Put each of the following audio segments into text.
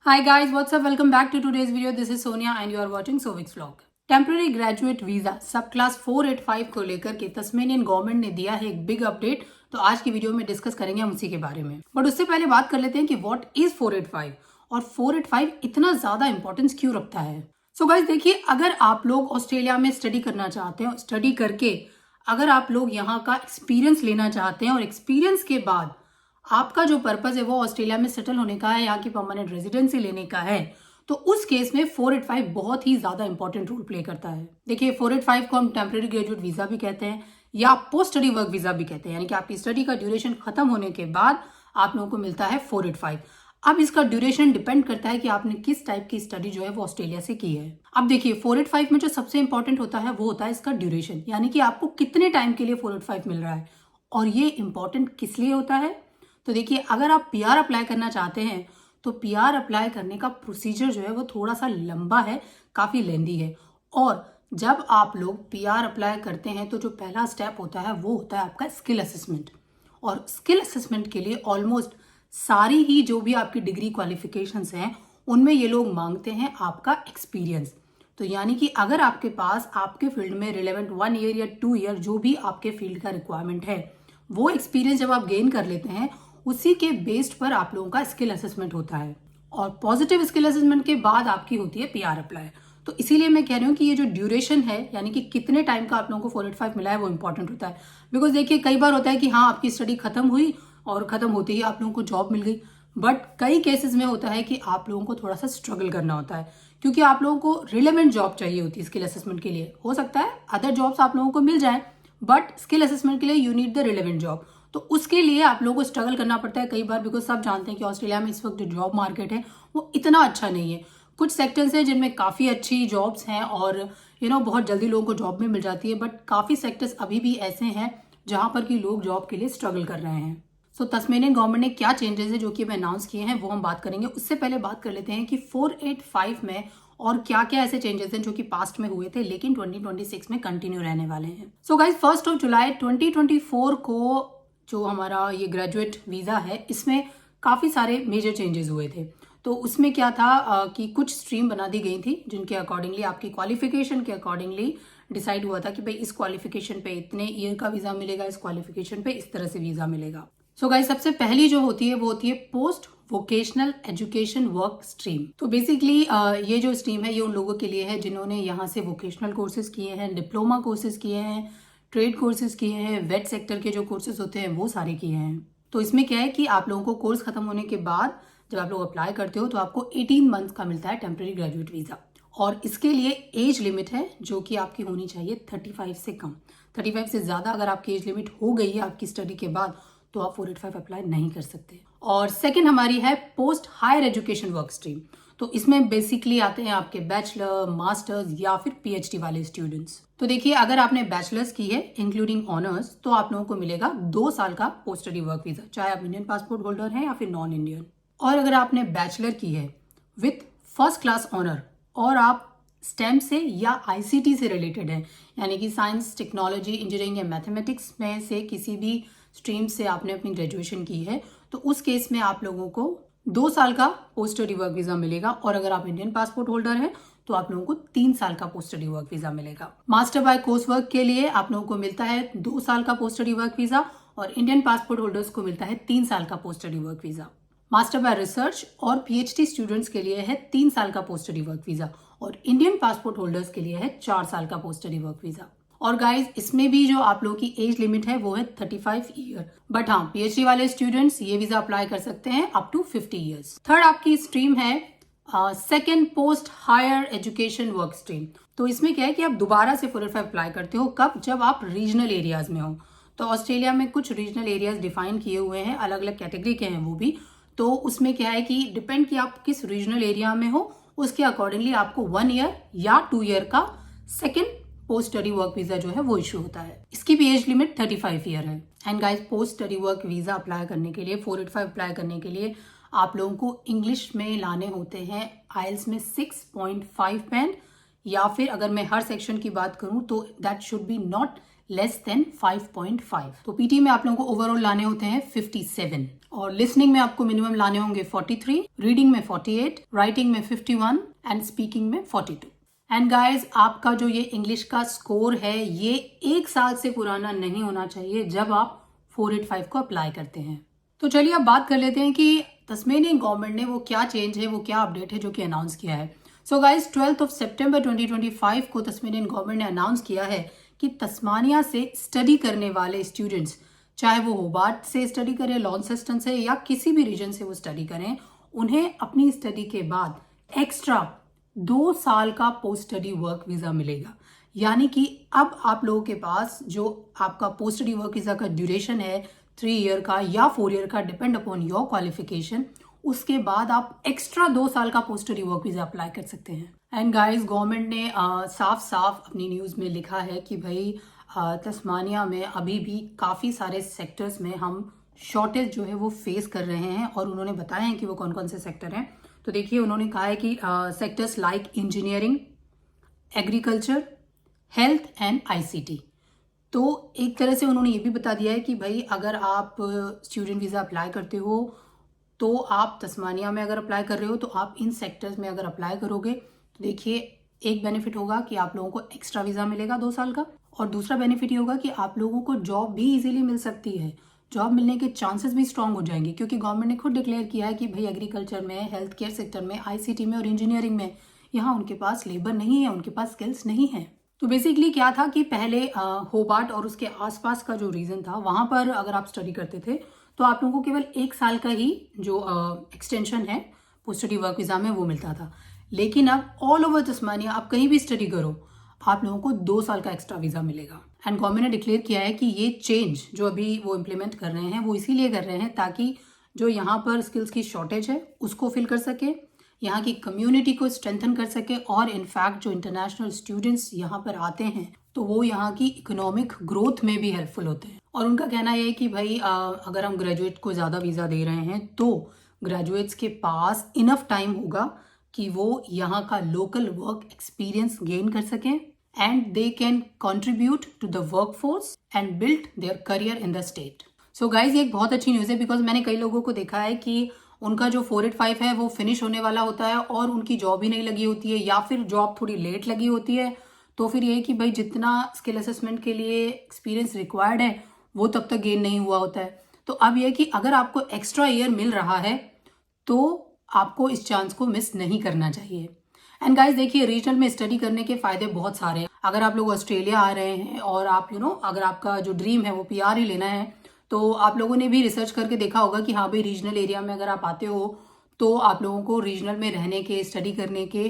Hi guys, what's up? Welcome back to today's video. This is Sonia and you are watching Sovix vlog. Temporary graduate visa सब class 485 को लेकर के Tasmanian government ने दिया है एक बिग अपडेट। तो आज की वीडियो में डिस्कस करेंगे हम उसी के बारे में। बट उससे पहले बात कर लेते हैं कि व्हाट इज 485 और 485 इतना ज्यादा इंपॉर्टेंस क्यों रखता है। सो गाइस देखिए, अगर आप लोग ऑस्ट्रेलिया में स्टडी करना चाहते हैं, स्टडी करके अगर आप लोग यहाँ का एक्सपीरियंस लेना चाहते हैं और एक्सपीरियंस के बाद आपका जो पर्पस है वो ऑस्ट्रेलिया में सेटल होने का है, यहाँ की परमानेंट रेजिडेंसी लेने का है, तो उस केस में 485 बहुत ही ज्यादा इंपॉर्टेंट रोल प्ले करता है। देखिए 485 को हम टेम्परेरी ग्रेजुएट वीजा भी कहते हैं या पोस्ट स्टडी वर्क वीजा भी कहते हैं, यानी कि आपकी स्टडी का ड्यूरेशन खत्म होने के बाद आप लोगों को मिलता है 485। अब इसका ड्यूरेशन डिपेंड करता है कि आपने किस टाइप की स्टडी जो है वो ऑस्ट्रेलिया से की है। अब देखिए 485 में जो सबसे इंपॉर्टेंट होता है वो होता है इसका ड्यूरेशन, यानी कि आपको कितने टाइम के लिए 485 मिल रहा है। और ये इंपॉर्टेंट किस लिए होता है, तो देखिए अगर आप पीआर अप्लाई करना चाहते हैं तो पीआर अप्लाई करने का प्रोसीजर जो है वो थोड़ा सा लंबा है, काफ़ी लेंदी है। और जब आप लोग पीआर अप्लाई करते हैं तो जो पहला स्टेप होता है वो होता है आपका स्किल असेसमेंट। और स्किल असेसमेंट के लिए ऑलमोस्ट सारी ही जो भी आपकी डिग्री क्वालिफिकेशंस हैं उनमें ये लोग मांगते हैं आपका एक्सपीरियंस। तो यानी कि अगर आपके पास आपके फील्ड में रिलेवेंट 1 ईयर या 2 ईयर जो भी आपके फील्ड का रिक्वायरमेंट है वो एक्सपीरियंस जब आप गेन कर लेते हैं उसी के बेस्ड पर आप लोगों का स्किल असेसमेंट होता है। और पॉजिटिव स्किल असेसमेंट के बाद आपकी होती है पीआर अप्लाई। तो इसीलिए मैं कह रही हूँ कि ये जो ड्यूरेशन है, यानी कि कितने टाइम का आप लोगों को 485 मिला है, वो इंपॉर्टेंट होता है। बिकॉज देखिए कई बार होता है कि हाँ आपकी स्टडी खत्म हुई और खत्म होते ही आप लोगों को जॉब मिल गई, बट कई केसेस में होता है कि आप लोगों को थोड़ा सा स्ट्रगल करना होता है क्योंकि आप लोगों को रिलेवेंट जॉब चाहिए होती है स्किल असेसमेंट के लिए। हो सकता है अदर जॉब्स आप लोगों को मिल जाए बट स्किल असेसमेंट के लिए you need the relevant job. तो उसके लिए आप लोगों को स्ट्रगल करना पड़ता है कई बार, बिकॉज सब जानते हैं कि ऑस्ट्रेलिया में इस वक्त जो जॉब मार्केट है वो इतना अच्छा नहीं है। कुछ सेक्टर्स हैं जिनमें काफ़ी अच्छी जॉब्स हैं और बहुत जल्दी लोगों को जॉब भी मिल जाती है, बट काफ़ी सेक्टर्स अभी भी ऐसे हैं जहाँ पर कि लोग जॉब के लिए स्ट्रगल कर रहे हैं। सो तस्मेनियन गवर्नमेंट ने क्या चेंजेस है जो कि अनाउंस किए हैं वो हम बात करेंगे। उससे पहले बात कर लेते हैं कि 485 में और क्या क्या ऐसे चेंजेस हैं जो कि पास्ट में हुए थे लेकिन 2026 में कंटिन्यू रहने वाले हैं। सो गाइस 1 जुलाई 2024 को जो हमारा ये ग्रेजुएट वीज़ा है इसमें काफ़ी सारे मेजर चेंजेस हुए थे। तो उसमें क्या था कि कुछ स्ट्रीम बना दी गई थी जिनके अकॉर्डिंगली आपकी क्वालिफिकेशन के अकॉर्डिंगली डिसाइड हुआ था कि भाई इस क्वालिफिकेशन पे इतने ईयर का वीज़ा मिलेगा, इस क्वालिफिकेशन पे इस तरह से वीज़ा मिलेगा। सो गाइस सबसे पहली जो होती है वो होती है post vocational education work stream. तो बेसिकली ये जो स्ट्रीम है ये उन लोगों के लिए है जिन्होंने यहाँ से वोकेशनल कोर्सेज किए हैं, डिप्लोमा कोर्सेज किए हैं, ट्रेड कोर्सेज किए हैं, वेट सेक्टर के जो कोर्सेज होते हैं वो सारे किए हैं। तो इसमें क्या है कि आप लोगों को कोर्स खत्म होने के बाद जब आप लोग अप्लाई करते हो तो आपको 18 मंथ का मिलता है टेम्प्रेरी ग्रेजुएट वीज़ा। और इसके लिए एज लिमिट है जो कि आपकी होनी चाहिए 35 से कम। 35 से ज़्यादा अगर आपकी एज लिमिट हो गई है आपकी स्टडी के बाद तो आप 485 अप्लाई नहीं कर सकते। और सेकेंड हमारी है post higher education work stream. तो इसमें बेसिकली आते हैं आपके बैचलर, मास्टर्स या फिर पीएचडी वाले स्टूडेंट्स। तो देखिए अगर आपने बैचलर्स की है इंक्लूडिंग ऑनर्स तो आप लोगों को मिलेगा 2 साल का पोस्ट स्टडी वर्क वीजा, चाहे आप इंडियन पासपोर्ट होल्डर हैं या फिर नॉन इंडियन। और अगर आपने बैचलर की है विथ फर्स्ट क्लास ऑनर और आप स्टेम से या आईसीटी से रिलेटेड है, यानी कि साइंस, टेक्नोलॉजी, इंजीनियरिंग या मैथमेटिक्स में से किसी भी स्ट्रीम से आपने अपनी ग्रेजुएशन की है तो उस केस में आप लोगों को 2 साल का पोस्ट स्टडी वर्क वीजा मिलेगा। और अगर आप इंडियन पासपोर्ट होल्डर हैं तो आप लोगों को 3 साल का पोस्ट स्टडी वर्क वीजा मिलेगा। मास्टर बाय कोर्स वर्क के लिए आप लोगों को मिलता है 2 साल का पोस्ट स्टडी वर्क वीजा और इंडियन पासपोर्ट होल्डर्स को मिलता है 3 साल का post study work visa. Master bye research और पीएचडी स्टूडेंट्स के लिए है 3 साल का पोस्ट स्टडी वर्क वीजा और इंडियन पासपोर्ट होल्डर्स के लिए है 4 साल का पोस्ट स्टडी वर्क वीजा। और गाइज इसमें भी जो आप लोगों की एज लिमिट है वो है 35 ईयर, बट हाँ पीएचडी वाले स्टूडेंट्स ये वीजा अप्लाई कर सकते हैं अप टू 50 ईयर्स। थर्ड आपकी स्ट्रीम है second post higher education work stream. तो इसमें क्या है कि आप दोबारा से 485 अप्लाई करते हो, कब? जब आप रीजनल एरियाज में हो। तो ऑस्ट्रेलिया में कुछ रीजनल एरियाज डिफाइन किए हुए हैं, अलग अलग कैटेगरी के हैं वो भी। तो उसमें क्या है कि डिपेंड कि आप किस रीजनल एरिया में हो उसके अकॉर्डिंगली आपको 1 ईयर या 2 ईयर का second post study work visa जो है वो इशू होता है। इसकी भी एज लिमिट 35 ईयर है। And guys post study work visa apply करने के लिए 485 अप्लाई करने के लिए आप लोगों को इंग्लिश में लाने होते हैं आइल्स में 6.5 बैंड, या फिर अगर मैं हर सेक्शन की बात करूं तो that should be not less than 5.5। तो पीटी में आप लोगों को ओवरऑल लाने होते हैं 57 और लिसनिंग में आपको मिनिमम लाने होंगे 43, रीडिंग में 48, राइटिंग में 51 एंड स्पीकिंग में 42। एंड गाइज, आपका जो ये इंग्लिश का स्कोर है ये 1 साल से पुराना नहीं होना चाहिए जब आप 485 को अप्लाई करते हैं। तो चलिए अब बात कर लेते हैं कि तस्मेनियन गवर्नमेंट ने वो क्या चेंज है, वो क्या अपडेट है जो कि अनाउंस किया है। सो गाइज, 12 सितंबर 2025 को तस्मेनियन गवर्नमेंट ने अनाउंस किया है कि तस्मानिया से स्टडी करने वाले स्टूडेंट्स, चाहे वो होबार्ट से स्टडी करें, लॉन्सेस्टन से या किसी भी रीजन से वो स्टडी करें, उन्हें अपनी स्टडी के बाद एक्स्ट्रा 2 साल का पोस्ट स्टडी वर्क वीजा मिलेगा। यानी कि अब आप लोगों के पास जो आपका पोस्ट स्टडी वर्क वीजा का ड्यूरेशन है 3 ईयर का या 4 ईयर का, डिपेंड अपॉन योर क्वालिफिकेशन, उसके बाद आप एक्स्ट्रा 2 साल का post study work visa apply कर सकते हैं। एंड गाइस, गवर्नमेंट ने साफ साफ अपनी न्यूज में लिखा है कि भाई तस्मानिया में अभी भी काफी सारे सेक्टर्स में हम शॉर्टेज जो है वो फेस कर रहे हैं और उन्होंने बताया है कि वो कौन कौन से सेक्टर हैं। तो देखिए, उन्होंने कहा है कि sectors like engineering, agriculture, health and ICT. तो एक तरह से उन्होंने ये भी बता दिया है कि भाई अगर आप स्टूडेंट वीज़ा अप्लाई करते हो तो आप तस्मानिया में अगर अप्लाई कर रहे हो तो आप इन सेक्टर्स में अगर अप्लाई करोगे तो देखिए, एक बेनिफिट होगा कि आप लोगों को एक्स्ट्रा वीज़ा मिलेगा 2 साल का, और दूसरा बेनिफिट ये होगा कि आप लोगों को जॉब भी इजीली मिल सकती है। जॉब मिलने के चांसेस भी स्ट्रांग हो जाएंगे क्योंकि गवर्नमेंट ने खुद डिक्लेयर किया है कि भाई एग्रीकल्चर में, हेल्थ केयर सेक्टर में, आईसीटी में और इंजीनियरिंग में यहाँ उनके पास लेबर नहीं है, उनके पास स्किल्स नहीं है। तो बेसिकली क्या था कि पहले होबार्ट और उसके आसपास का जो रीजन था वहां पर अगर आप स्टडी करते थे तो आप लोगों को केवल 1 साल का ही जो एक्सटेंशन है पोस्ट स्टडी वर्क वीजा में वो मिलता था। लेकिन अब ऑल ओवर तस्मानिया आप कहीं भी स्टडी करो, आप लोगों को 2 साल का एक्स्ट्रा वीजा मिलेगा। एंड गवर्नमेंट ने डिक्लेयर किया है कि ये चेंज जो अभी वो इम्प्लीमेंट कर रहे हैं वो इसीलिए कर रहे हैं ताकि जो यहाँ पर स्किल्स की शॉर्टेज है उसको फिल कर सके, यहाँ की कम्युनिटी को स्ट्रेंथन कर सके, और इनफैक्ट जो इंटरनेशनल स्टूडेंट्स यहाँ पर आते हैं तो वो यहाँ की इकोनॉमिक ग्रोथ में भी हेल्पफुल होते हैं। और उनका कहना यह है कि भाई अगर हम ग्रेजुएट को ज़्यादा वीज़ा दे रहे हैं तो ग्रेजुएट्स के पास इनफ टाइम होगा कि वो यहाँ का लोकल वर्क एक्सपीरियंस गेन कर सकें and they can contribute to the workforce and build their career in the state. So guys, ये एक बहुत अच्छी न्यूज़ है बिकॉज मैंने कई लोगों को देखा है कि उनका जो 485 है वो फिनिश होने वाला होता है और उनकी जॉब ही नहीं लगी होती है या फिर जॉब थोड़ी लेट लगी होती है। तो फिर ये कि भाई जितना स्किल असेसमेंट के लिए एक्सपीरियंस रिक्वायर्ड है वो तब तक गेन नहीं हुआ होता है। तो अब यह कि अगर आपको एक्स्ट्रा ईयर मिल रहा है तो आपको इस चांस को मिस नहीं करना चाहिए। एंड गाइस, देखिए, रीजनल में स्टडी करने के फायदे बहुत सारे हैं। अगर आप लोग ऑस्ट्रेलिया आ रहे हैं और आप अगर आपका जो ड्रीम है वो पीआर ही लेना है तो आप लोगों ने भी रिसर्च करके देखा होगा कि हाँ भाई, रीजनल एरिया में अगर आप आते हो तो आप लोगों को रीजनल में रहने के, स्टडी करने के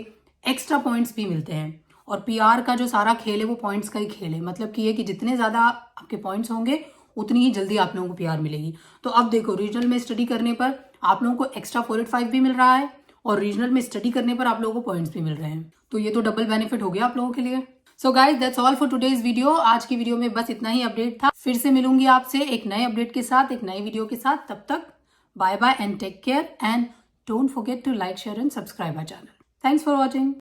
एक्स्ट्रा पॉइंट्स भी मिलते हैं। और पीआर का जो सारा खेल है वो पॉइंट्स का ही खेल है, मतलब कि ये कि जितने ज़्यादा आपके पॉइंट्स होंगे उतनी ही जल्दी आप लोगों को पीआर मिलेगी। तो अब देखो, रीजनल में स्टडी करने पर आप लोगों को एक्स्ट्रा 485 भी मिल रहा है और रीजनल में स्टडी करने पर आप लोगों को पॉइंट्स भी मिल रहे हैं। तो ये तो डबल बेनिफिट हो गया आप लोगों के लिए। So guys, that's all for today's video. आज की वीडियो में बस इतना ही अपडेट था। फिर से मिलूंगी आपसे एक नए अपडेट के साथ, एक नई वीडियो के साथ। तब तक bye bye and take care and don't forget to like, share and subscribe our channel. Thanks for watching.